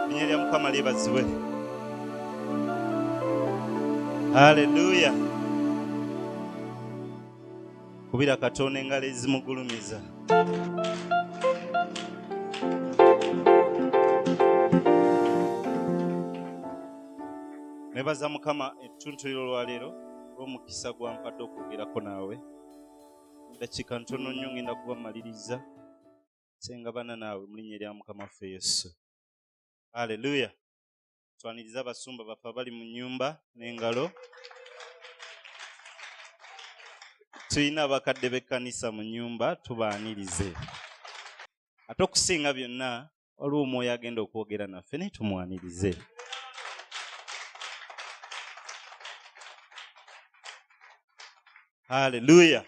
Linnya Mukama lyebazibwe. Haleluya. Kubira Katonda engalo ezimugulumiza. Nebaza Mukama ettuntuliro olwaleero olw'omukisa gwampadde okwogerako naawe. Dakiika ntono nnyo ngenda kubamaliriza sengabana naawe mu linnya lya Mukama waffe Yesu. Haleluya. Twaniriza abasumba baffe abali mu nnyumba n'engalo. Tulina abakadde b'ekkanisa mu nnyumba tubaanirize. Ate okusinga byonna waliwo omwoyo agenda okwogera naffe naye tumwanirize. Haleluya.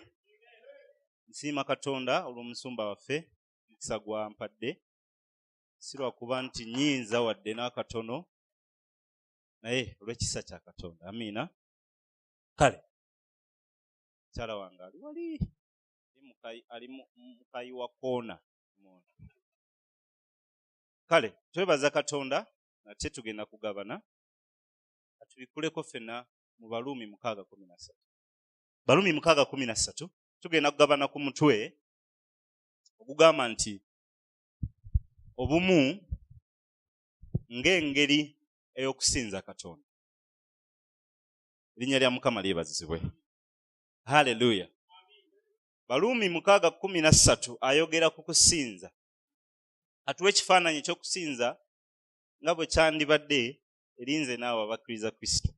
Nsiima Katonda olw'omusumba waffe omukisa gwampadde. Si lwakuba nti nnyinza wadde n'akatono naye olw'ekisa kya Katonda. Amiina. Kale mukyala wange ali wali ali mu Kayiwa Kona. Kale twebaza Katonda nate tugenda kugabana atubikuleko ffenna mu Baluumi 6:13. Baluumi 6:13 tugenda kugabana ku mutwe ogugamba nti obumu ng'engeri ey'okusinza Katonda. Linnya lya Mukama lyebazibwe. Haleluya. Baluumi 6:13 ayogera ku kusinza. Atuwa ekifaananyi ky'okusinza nga bwe kyandibadde erinze naawe abakkiriza Kristo.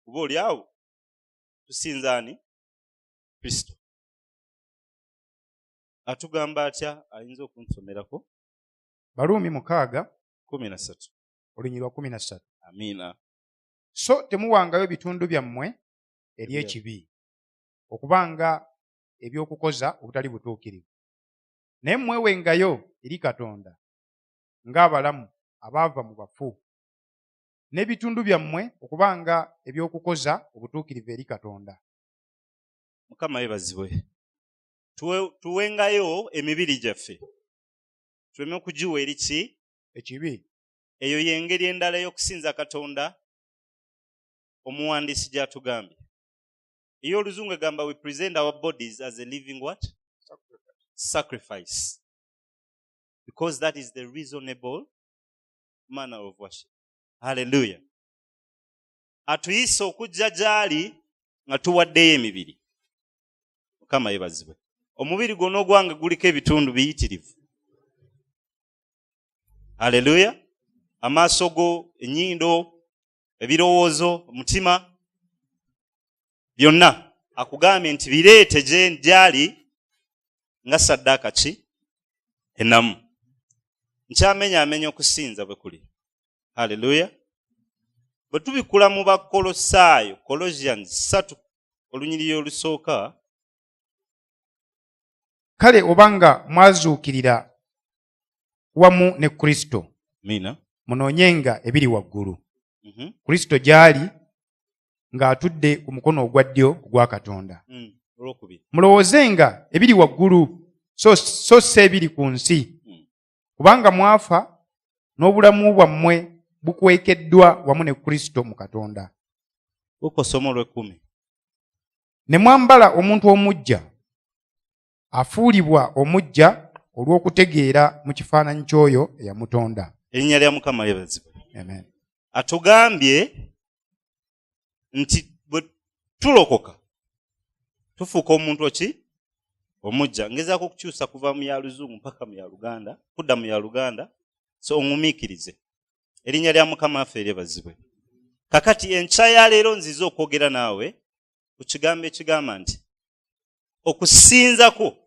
Kuba oli awo tusinza ani? Kristo. Atugamba atya? Ayinza okunsomerako? Baluumi 6:13 olunyiriri lwa 13. Amiina. So temuwangayo bitundu byammwe eri ekibi okubanga eby'okukoza obutali butuukirivu, naye mwewengayo eri Katonda ng'abalamu abaava mu bafu, n'ebitundu byammwe okubanga eby'okukoza obutuukirivu eri Katonda. Mukama yebazibwe. Tuwengayo emibiri gyaffe tuleme okugiwa eri ki? Ekibi. Eyo y'engeri endala y'okusinza Katonda omuwandiisi gy'atugambye. Iyo oluzungu egamba we present our bodies as a living what? Sacrifice. Because that is the reasonable manner of worship. Hallelujah. Atuyise okujja gy'ali nga tuwaddeyo emibiri. Mukama yebazibwe. Omubiri gwonna ogwange guliko ebitundu biyitirivu. Hallelujah. Amaaso go, ennyindo, ebirowoozo, omutima, byonna akugambye nti bireete gy'ali nga ssaddaaka ki? Ennamu. Nkyamenya okusinza bwe kuli. Haleluya. Bwe tubikula mu Bakolosaayo, Colossians 3 olunyiriri olusooka. Kale obanga mwazuukirira wamu ne Kristo, Mina, munoonyenga ebiri waggulu. Kristo gy'ali ng'atudde ku mukono ogwa ddyo ogwa Katonda. Mulowoozenga ebiri waggulu so si ebiri ku nsi, kubanga mwafa n'obulamu bwammwe bukwekeddwa wamu ne Kristo mu Katonda. Somo lwe 10. Ne mwambala omuntu omuggya, afuulibwa omuggya olw'okutegeera mu kifaananyi ky'oyo eyamutonda. Erinnya lya Mukama lyebazibwe. Amen. Atugambye nti bwe tulokoka tufuuka omuntu ki? Omuggya. Ngezaako okukyusa kuva mu ya Luzungu mpaka mu ya Luganda, kudda mu ya Luganda, so ongumiikirize. Erinnya lya Mukama waffe lyebazibwe. Kakati enkya ya leero nziza okwogera naawe ku kigambo ekigamba nti okusinzako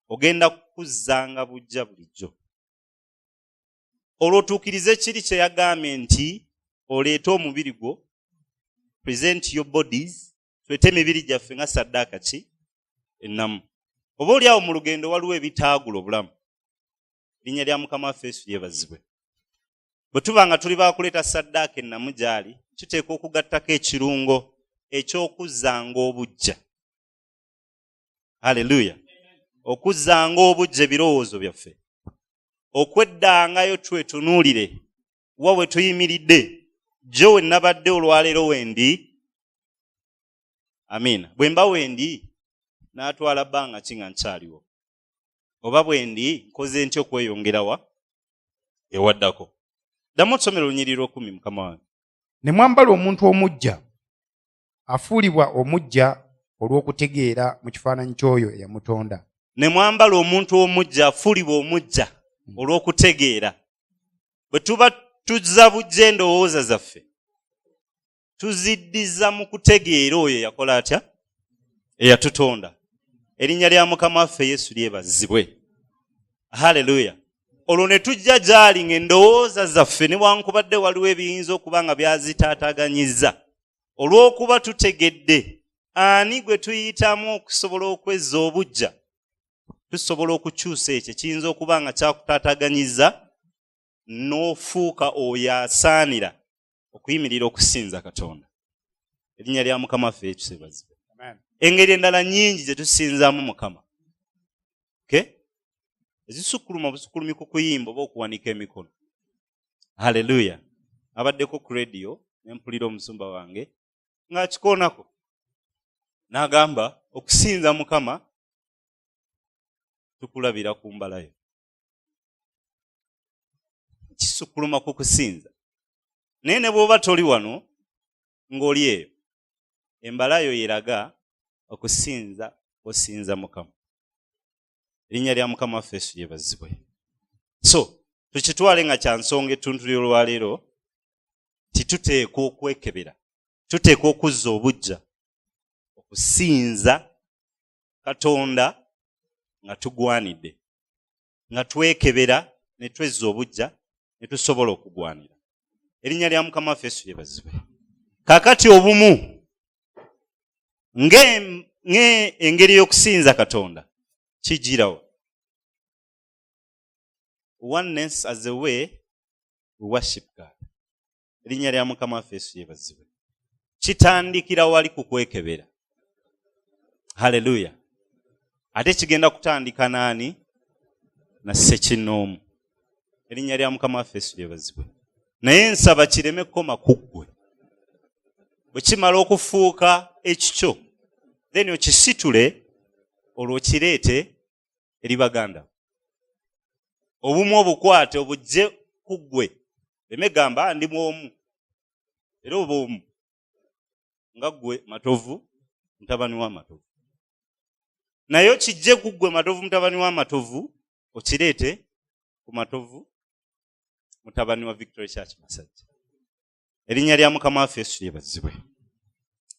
ogenda kukuzzanga bujja bulijjo. Olwotuukirize kiri kye yagambye nti oleete omubiri gwo, present your bodies, tulete emibiri gyaffe nga ssaddaaka ki? Ennamu. Oba oli awo mu lugendo waliwo ebitaagula obulamu. Linnya lya Mukama waffe Yesu lyebazibwe. Bwe tuba nga tuli baakuleeta ssaddaaka ennamu gy'ali, tuteeka okugattako ekirungo eky'okuzzanga obujja. Haleluya. okuzzanga obujja ebirowoozo byaffe, okweddangayo twetunuulire wa we tuyimiridde, jo we nabadde olwaleero wendi. Amiina. Bwe mba wendi n'atwala bbanga ki nga nkyaliwo, oba bwendi nkoze ntya okweyongerawa ewaddako. Ddamu otusomera olunyiriri 10 mukama wange. Ne mwambala omuntu omuggya, afuulibwa omuggya olw'okutegeera mu kifaananyi ky'oyo eyamutonda. Ne mwambala omuntu omuggya, afuulibwa omuggya olw'okutegeera. Bwe tuba tuzza bujja endowooza zaffe, tuziddiza mu kutegeera oyo yakola atya, eyatutonda. Erinnya lya Mukama waffe Yesu lyebazibwe. Haleluya. Olwo ne tujja gy'ali ng'endowooza zaffe newankubadde waliwo ebiyinza okuba nga byazitaataganyizza, olw'okuba tutegedde ani gwe tuyitamu okusobola okwezza obujja, tusobola okukyusa ekyo kiyinza okuba nga kyakutaataganyizza n'ofuuka oyo asaanira okuyimirira okusinza Katonda. Erinnya lya Mukama waffe Yesu lyebazibwe. Engeri endala nnyingi gye tusinzaamu Mukama. Ezisukuluma busukulumi ku kuyimba oba okuwanika emikono. Haleluya. Abaddeko ku radio nempulira omusumba wange ng'akikoonako n'agamba okusinza Mukama tukulabira ku mbalayo. Kisukuluma ku kusinza. Naye ne bw'oba toli wano ng'oli eyo, embalayo yeraga okusinza osinza Mukama. Erinnya lya Mukama waffe Yesu lyebazibwe. So, tukitwale nga kya nsonga ettuntu ly'olwaleero, tituteekwa okwekebera, tuteekwa okuzza obujja, okusinza Katonda nga tugwanidde, nga twekebera ne twezza obujja ne tusobola okugwanira. Erinnya lya Mukama waffe Yesu lyebazibwe. Kaakati obumu ng'engeri y'okusinza Katonda kijirawo. Oneness as a way we worship God. Erinnya lya Mukama waffe Yesu lyebazibwe. Kitandikira wali ku kwekebera. Haleluya. Ate kigenda kutandika naani? Na ssekinnoomu. Erinnya lya Mukama waffe Yesu lyebazibwe. Naye nsaba kireme kukoma ku ggwe. Bwe kimala okufuuka ekikyo, then okisitule olwo kireete eri baganda. Obumu obukwate obujje ku ggwe. Emegamba ndi mwomu. Era oba omu. Nga ggwe matovu, mutabani wa matovu. Naye okijje ku ggwe matovu, mutabani wa matovu, okireete ku matovu, mutabani wa Victory Church Masajja. Erinnya lya Mukama waffe Yesu lyebazibwe.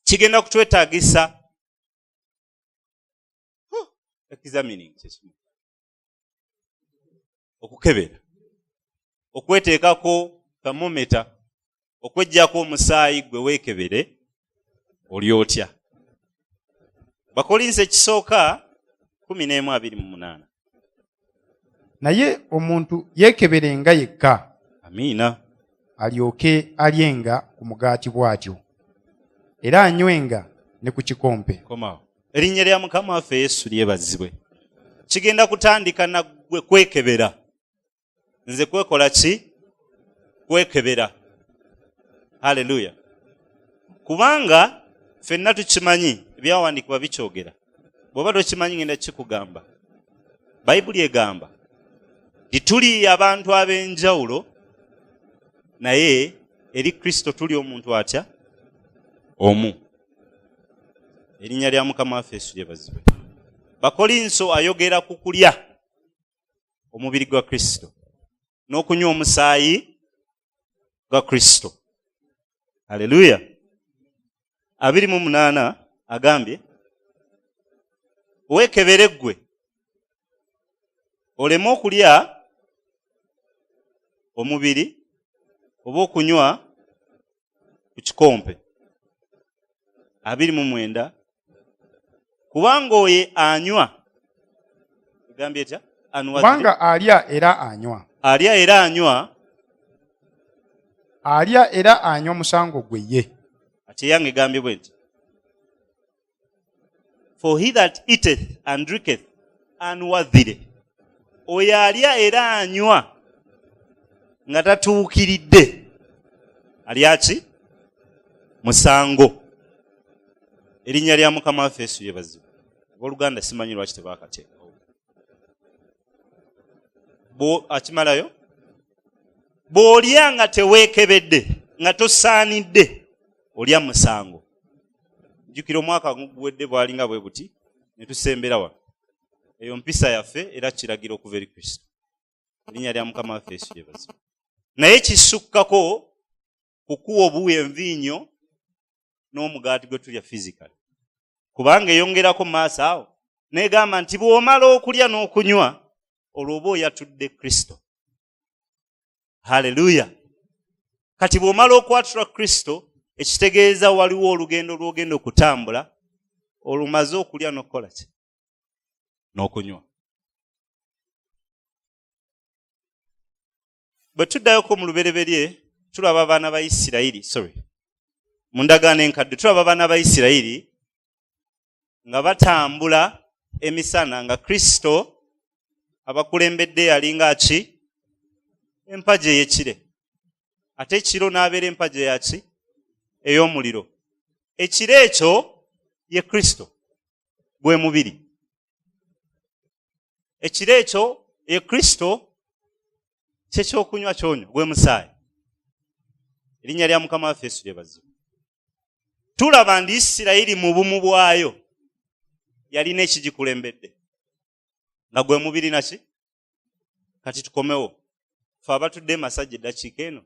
Kigenda kutwetaagisa examining kyesimu. Okukebera, okweteekako thermometer, okweggyako omusaayi gwe weekebere oli otya. Bakolinse ekisooka 11:28. Naye omuntu yeekeberenga yekka. Amiina. Alyoke alyenga ku mugaati bw'atyo, era anywenga ne ku kikompe. Komawo. Erinnya lya Mukama waffe Yesu lyebazibwe. Kigenda kutandika na gwe kwekebera. Nze kwekola ki? Kwekebera. Haleluya. Kubanga ffenna tukimanyi ebyawandiikibwa bikyogera. Bw'oba tokimanyi ngenda kikugamba. Bayibuli egamba nti tuli abantu ab'enjawulo, naye eri Kristo tuli omuntu atya? Omu. Erinnya lya Mukama waffe Yesu lyebazibwe. Bakolinso ayogera ku kulya omubiri gwa Kristo n'okunywa omusaayi gwa Kristo. Haleluya. 28 agambye weekebere ggwe oleme okulya omubiri oba okunywa ku kikompe. 29 kubanga oyo anywa, egambye etya? Kubanga alya era anywa. Alya era anywa. Alya era anywa musango gwe ye. Ate yange egambye bwe nti, for he that eateth and drinketh unworthily. Oyo alya era anywa nga tatuukiridde alya ki? Musango. Erinnya lya Mukama waffe Yesu yeebazibwe. Abooluganda simanyi lwaki tebaakateekawo. Akimalayo? Bw'olya nga teweekebedde, nga tosaanidde, olya musango. Jjukira omwaka guwedde bwalinga bwe buti, ne tusembera wano. Eyo mpisa yaffe era kiragiro okuva eri Kristo. Erinnya lya Mukama waffe Yesu yeebazibwe. Naye kisukkako kukuwa obuwa envinnyo n'omugaati gwe tulya physically. Kubanga eyongerako maaso awo n'egamba nti bw'omala okulya n'okunywa olwo oba oyatudde Kristo. Haleluya. Kati bw'omala okwatula Kristo ekitegeeza waliwo olugendo lw'ogenda okutambula olumaze okulya n'okukola ki? N'okunywa. Bwe tuddayoko mu lubereberye tulaba abaana ba Isirayiri, mu ndagaano enkadde tulaba abaana ba Isirayiri nga batambula emisana nga Kristo abakulembedde alinga ki? Empagi ey'ekire. Ate ekiro n'abeera empagi yaki? Ey'omuliro. Ekiro ekyo ye Kristo, gwe mubiri. Ekiro ekyo ye Kristo, kyekyokunywa kyonywa, gwe musaayi. Erinnya lya Mukama waffe Yesu lyebazibwe. Tulaba ndi Isirayiri mu bumu bwayo yalina ekigikulembedde nga gwe mubiri naki? Kati tukomewo. Ffe abatudde emasajja eddakiika eno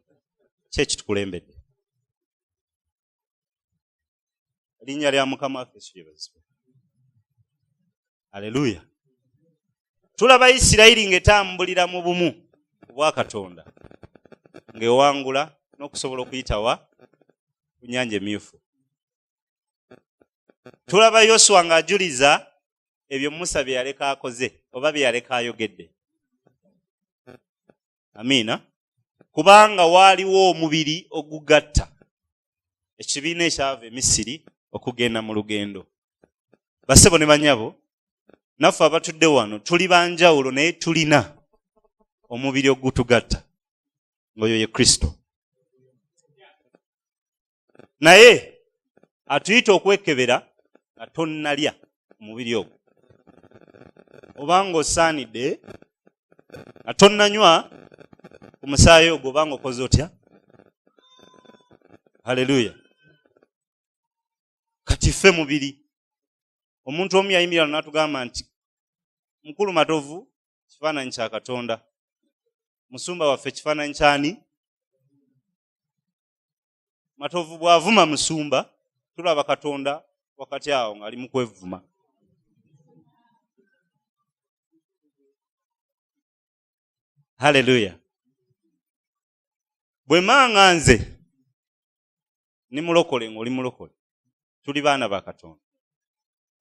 ki ekitukulembedde? Erinnya lya Mukama waffe Yesu lyebazibwe. Haleluya. Tulaba Isirayiri ng'etambulira mu bumu bwa Katonda ng'ewangula n'okusobola okuyitawa ku nnyanja emyufu. Tulaba Yoswa ng'ajuliza ebyo Musa bye yaleka akoze oba bye yaleka ayogedde. Amiina. Kubanga waaliwo omubiri ogugatta ekibiina ekyava e Misiri okugenda mu lugendo. Bassebo ne bannyabo, naffe abatudde wano tuli banjawulo naye tulina omubiri ogutugatta ng'oyo ye Kristo. Naye atuyita okwekebera nga tonnalya omubiri ogwo. Obanga osaanidde nga tonnanywa ku musaayi ogwo obanga okoze otya? Haleluya. Kati ffe mubiri. Omuntu omu yayimirira n'atugamba nti mukulu Matovu kifaananyi kya Katonda. Musumba waffe kifaananyi kyani? Matovu bw'avuma musumba tulaba Katonda wakati awo ng'ali mu kwevuma. Haleluya. Bwe manga nze ni mulokole ng'oli mulokole, tuli baana ba Katonda.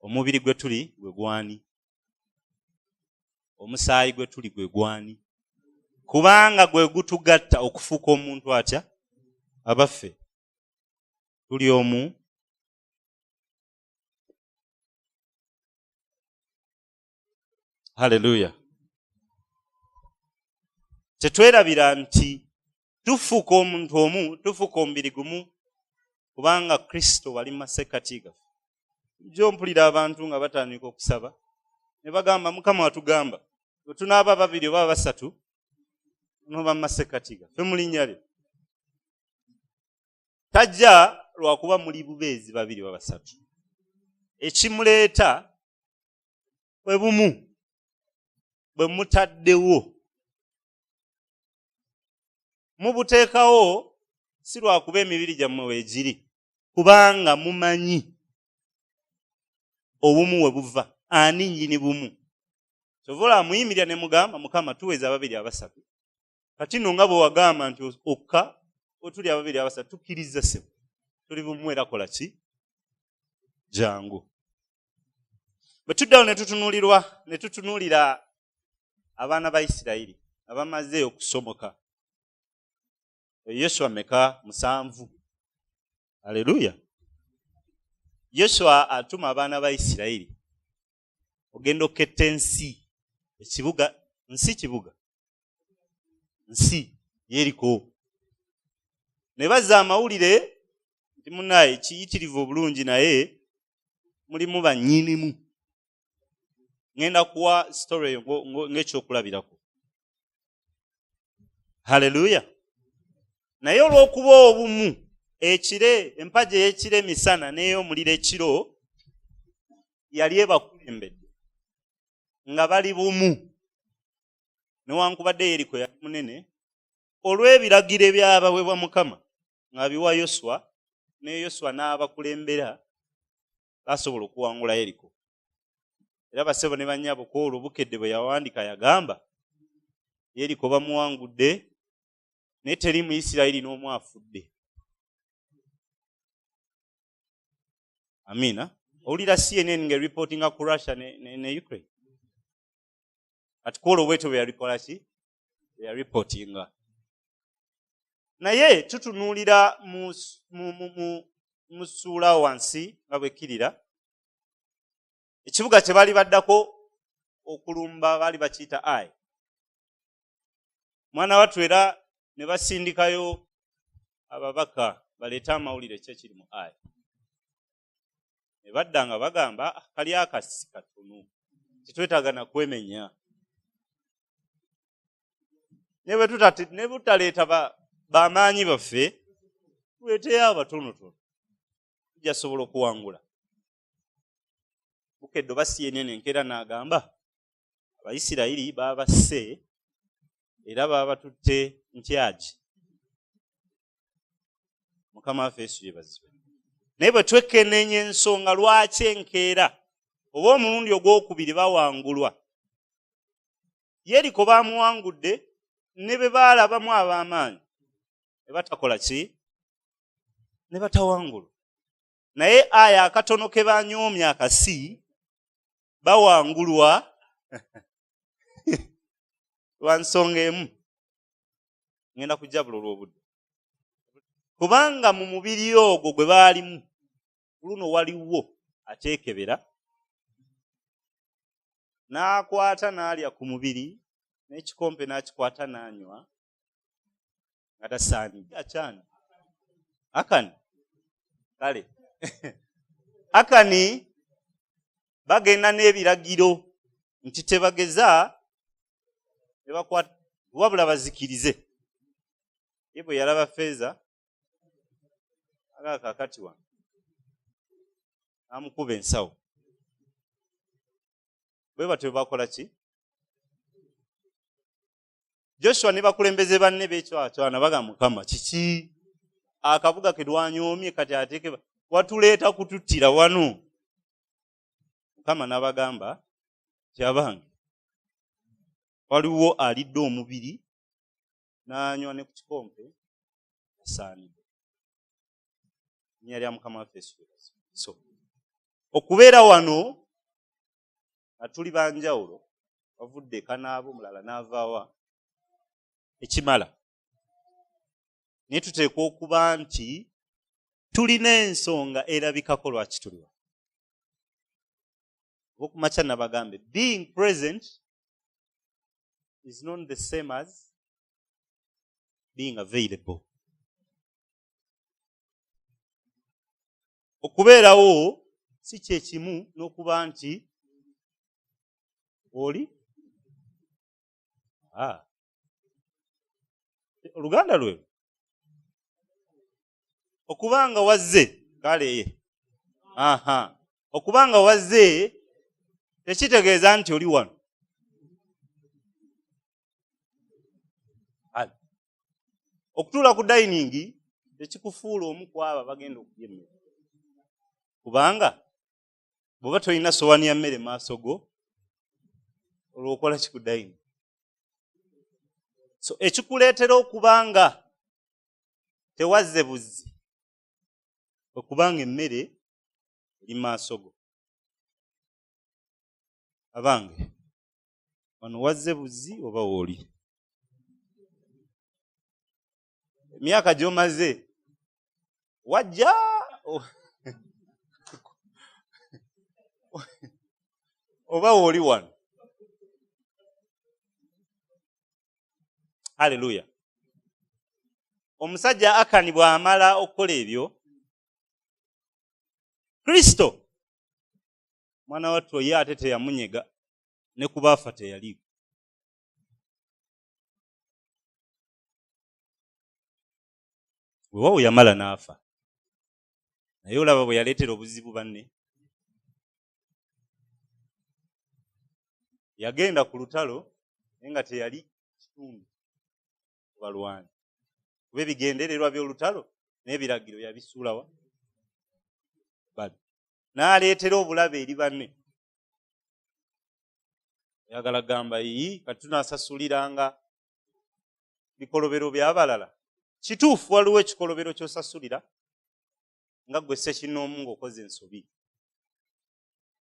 Omubiri gwe tuli gwe gwani? Omusaayi gwe tuli gwe gwani? Kubanga gwe gutugatta okufuuka omuntu atya? Abaffe tuli omu. Haleluya. Tetwerabira nti tufuuka omuntu omu, tufuuka omubiri gumu, kubanga Kristo wali masekati gaffe. Jjo mpulira abantu nga batandika okusaba ne bagamba Mukama watugamba bwe tunaaba babiri oba basatu noba masekati gaffe mu linnya lye. Tajja lwakuba muli bubeezi babiri oba basatu. Ekimuleeta bwe bumu bwe mutaddewo mubuteekawo si lwakuba emibiri gyammwe weegiri, kubanga mumanyi obumu we buva, ani nnyini bumu. Kyova muyimirira ne mugamba Mukama tuweza ababiri abasatu. Kati nno nga bwe wagamba nti okka otuli ababiri abasatu tukkiriza ssebo tuli bumu era kola ki? Jangu. Bwe tuddawo ne tutunuulira abaana ba Isirayiri abamaze okusomoka. Yoswa meka 7. Haleluya. Yoswa atuma abaana ba Isirayiri ogenda oketta ensi. Ekibuga, nsi kibuga. Nsi Yeriko. Ne bazza amawulire nti munnaye kiyitirivu obulungi naye mulimu bannyinimu. Ngenda kuwa story eyo ng'ekyokulabirako. Haleluya. Naye olw'okuba obumu, ekire, empagi ey'ekire emisana n'ey'omuliro ekiro yali ebakulembedde nga bali bumu. Newankubadde Yeriko yali munene, olw'ebiragiro ebyabaweebwa Mukama nga biwa Yoswa, ne Yoswa n'abakulembera, basobola okuwangula Yeriko. Era basebo ne bannyabo kwolwo Bukedde bwe yawandiika yagamba Yeriko bamuwangudde naye teri mu Isirayiri n'omu afudde. Amina. Owulira CNN nga reportinga ku Russia ne Ukraine. Ati kwolwo bwetyo bwe yalikola ki? Ya reportinga. Naye tutunuulira mu ssuula wansi nga bwe kirira. Ekibuga kye baali baddako okulumba baali bakiyita Ai. Mwana wattu era ne basindikayo ababaka baleeta amawulire kye kiri mu Ai. Ne badda nga bagamba kali akasi katono, tetwetaaga na kwemenya. Ne butaleeta bamaanyi baffe, tuleeteyo abatonotono, tujja sobola okuwangula. Bukedde oba CNN enkeera n'agamba Abayisirayiri baabasse era baabatutte ntyagi. Mukama waffe Yesu yeebazibwe. Naye bwe twekenneenya ensonga lwaki enkeera oba omulundi ogwokubiri bawangulwa. Yeriko baamuwangudde ne be baalabamu ab'amaanyi ne batakola ki? Ne batawangulwa. Naye Aya akatono ke banyoomye akasi bawangulwa lwa nsonga emu. Ngenda kujabula olw'obudde. Kubanga mu mubiri ogwo gwe baalimu luno waliwo ateekebera n'akwata n'alya ku mubiri n'ekikompe n'akikwata n'anywa nga tasaanidde. Akyani Akani kale Akani bagenda n'ebiragiro nti tebageza ne bakwata wabula bazikirize. Ye bwe yalaba Feeza akaakakati wange amukuba ensawo. Bwe batyo bakola ki? Joshua ne bakulembeze banne beekyatwana bagamba Mukama kiki? Akabuga ke dwanyoomye kati ateeke watuleeta kututtira wano. Mukama n'abagamba kyabange waliwo alidde omubiri n'anywa ne ku kikompe asaanidde. Nnya lya Mukama waffe Yesu. So okubeera wano nga tuli banjawulo, wavudde kanaabo mulala n'avaawa ekimala. Naye tuteekwa okuba nti tulina ensonga erabikako lwaki tuli wano. Okumakya nabagambe being present is not the same as being available. Okubeerawo si kye kimu n'okuba nti oli Oluganda lwe okubanga wazze kale okubanga wazze tekitegeeza nti oli wano. Okutuula ku dayiningi tekikufuula omu ku abo bagenda okulya emmere. Kubanga bw'oba tolina sowaani ya mmere maaso go, olwokola ki ku dayiningi? So ekikuleetera okubanga tewazze buzzi okubanga emmere eri maaso go. Abange wano wazze buzzi oba wooli? Emyaka gy'omaze wajja oba oli wano. Haleluya. Omusajja Akani bw'amala okukola ebyo, Kristo mwana wattu ye ate teyamunyega, ne ku baafa teyaliiko. Weewaawo yamala n'afa, naye olaba bwe yaleetera obuzibu banne. Yagenda ku lutalo naye nga teyali kituundu ku balwanyi, kuba ebigendererwa by'olutalo n'ebiragiro yabisuulawa bali, n'aleetera obulabe eri banne. Oyagala gamba kati tunaasasuliranga bikolobero by'abalala. Kituufu waliwo ekikolobero ky'osasulira nga gwe ssekinnoomu ng'okoze ensobi,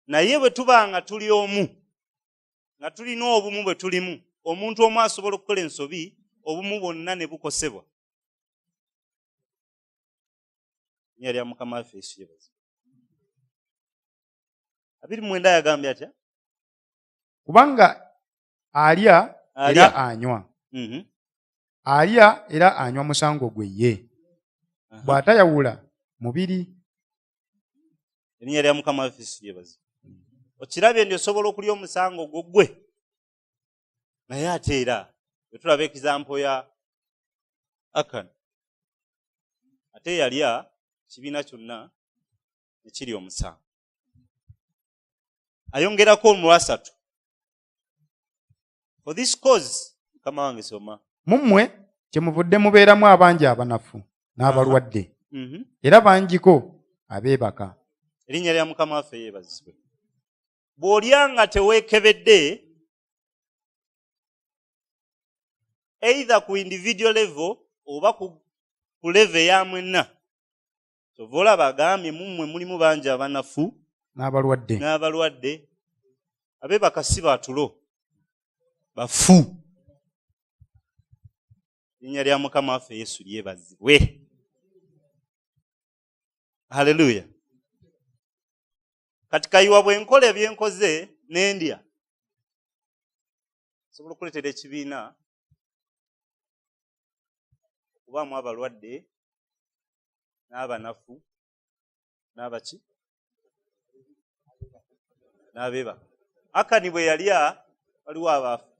naye bwe tuba nga tuli omu, nga tulina obumu bwe tulimu, omuntu omu asobola okukola ensobi, obumu bwonna ne bukosebwa. Nnya lya Mukama waffe Yesu yeebazibwe. 29 yagambye atya? Kubanga alya era anywa. Alya era anywa musango gwe ye, bw'atayawula mubiri. Erinnya lya Mukama waffe Yesu yeebazibwe. Okirabye nti osobola okulya omusango gwo gwe, naye ate era bwe tulaba ekizampo ya Akani, ate yalya kibiina kyonna ekiri omusango. Ayongerako olwasatu. For this cause, Mukama wange soma. Mummwe kyemuvudde mubeeramu abangi abanafu n'abalwadde, era bangiko abeebaka. Erinnya lya Mukama waffe yeebazibwe. Bw'olya nga teweekebedde, either ku individual level oba ku level ya mwenna, kyova olaba agambye mummwe mulimu bangi abanafu n'abalwadde. Abeebaka si batulo, bafu. Erinnya lya Mukama waffe Yesu lyebazibwe. Haleluya. Kati Kayiwa bwe nkola ebyenkoze n'endya, osobola okuleetera ekibiina okubaamu abalwadde n'abanafu n'abaki n'abeebaka. Akani bwe yalya waliwo abaafu,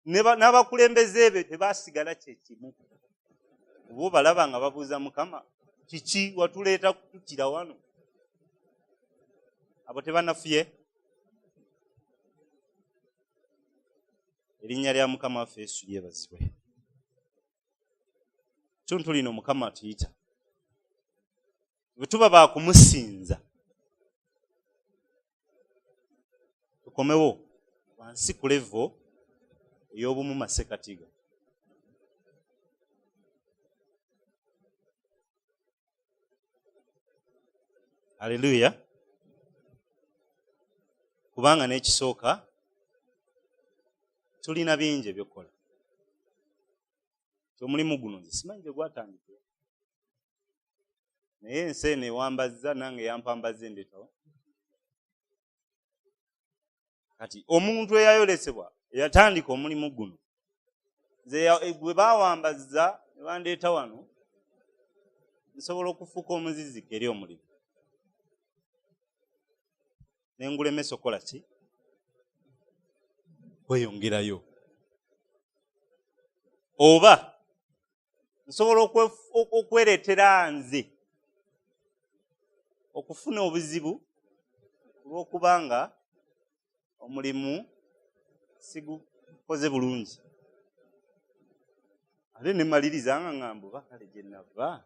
n'abakulembeze be tebaasigala kyekimu. Oba balaba nga babuuza Mukama, kiki watuleeta kutukira wano? Abo tebanafuye. Erinnya lya Mukama waffe Yesu lyebazibwe. Tuntu lino Mukama atuyita, bwe tuba baakumusinza tukomewo wansi ku levo ey'obumu masekatiga. Haleluya. Kubanga n'ekisooka tulina bingi ebyokukola. Omulimu guno nze simanyi gye gwatandika, naye ensi eno ewambazza nange yampambazza endetawo. Kati omuntu eyayolesebwa eyatandika omulimu guno, nze bwe baawambazza ne bandeeta wano, nsobola okufuuka omuziziko eri omulimu. Nengulemesa okukola ki? Kweyongerayo. Oba nsobola okwereetera nze okufuna obuzibu olw'okubanga omulimu sigukoze bulungi. Ate ne maliriza nga ngamba oba kale gye nava.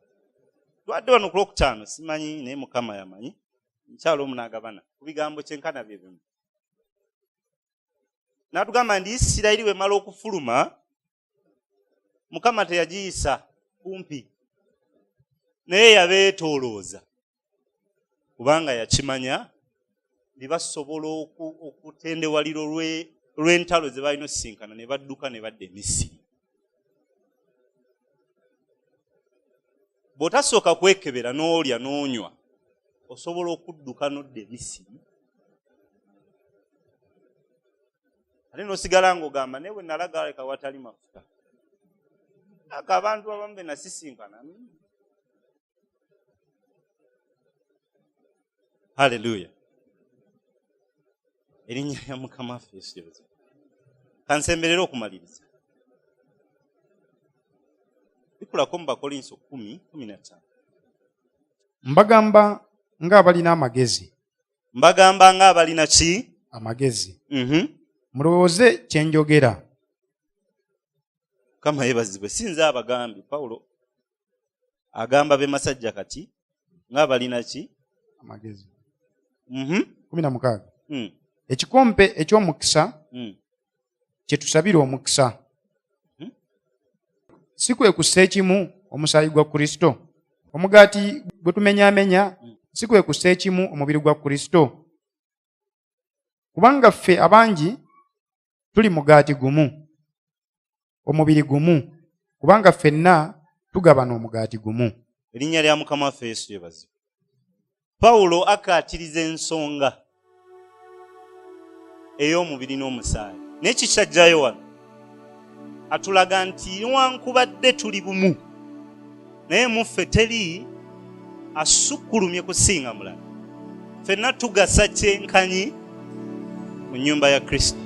Twadde wano ku Lwokutaano, simanyi naye Mukama yamanyi, nkyalo omunaagabana ku bigambo kyenkana bye bimu. N'atugamba ndi Isirayiri bwe mala okufuluma, Mukama teyagiyisa kumpi, naye yabeetoolooza, kubanga yakimanya ndi basobola okutendewaliro lw'entalo ze balina osisinkana ne badduka ne badda e Misiri. Bw'otasooka kwekebera n'olya n'onywa osobola okudduka n'odda e Misiri ate n'osigala ng'ogamba naye bwe nalaga leka watali mafuta aka abantu abamu be nasisinkana. Haleluya. Erinnya lya Mukama waffe Yesu lyebazibwe. Kansemberera okumaliriza. Bikulako mu Bakolinso 10:15. Mbagamba ng'abalina amagezi. Mbagamba ng'abalina ki? Amagezi. Mulowooze kye njogera. Mukama yeebazibwe. Sinza abagambi. Pawulo agamba be masajja kati ng'abalina ki? Amagezi. 16. Ekikompe eky'omukisa kye tusabira omukisa. Si kwe kussa ekimu omusaayi gwa Kristo? Omugaati gwe tumenyaamenya si kwe kussa ekimu omubiri gwa Kristo? Kubanga ffe abangi tuli mugaati gumu, omubiri gumu, kubanga ffenna tugabana omugaati gumu. Erinnya lya Mukama waffe Yesu lyebazibwe. Pawulo akaatiriza ensonga ey'omubiri n'omusaayi. N'eki kyajjayo wano atulaga nti newankubadde tuli bumu naye muffe teri asukulumye kusinga mulala. Ffenna tugasa kyenkanyi mu nnyumba ya Kristo.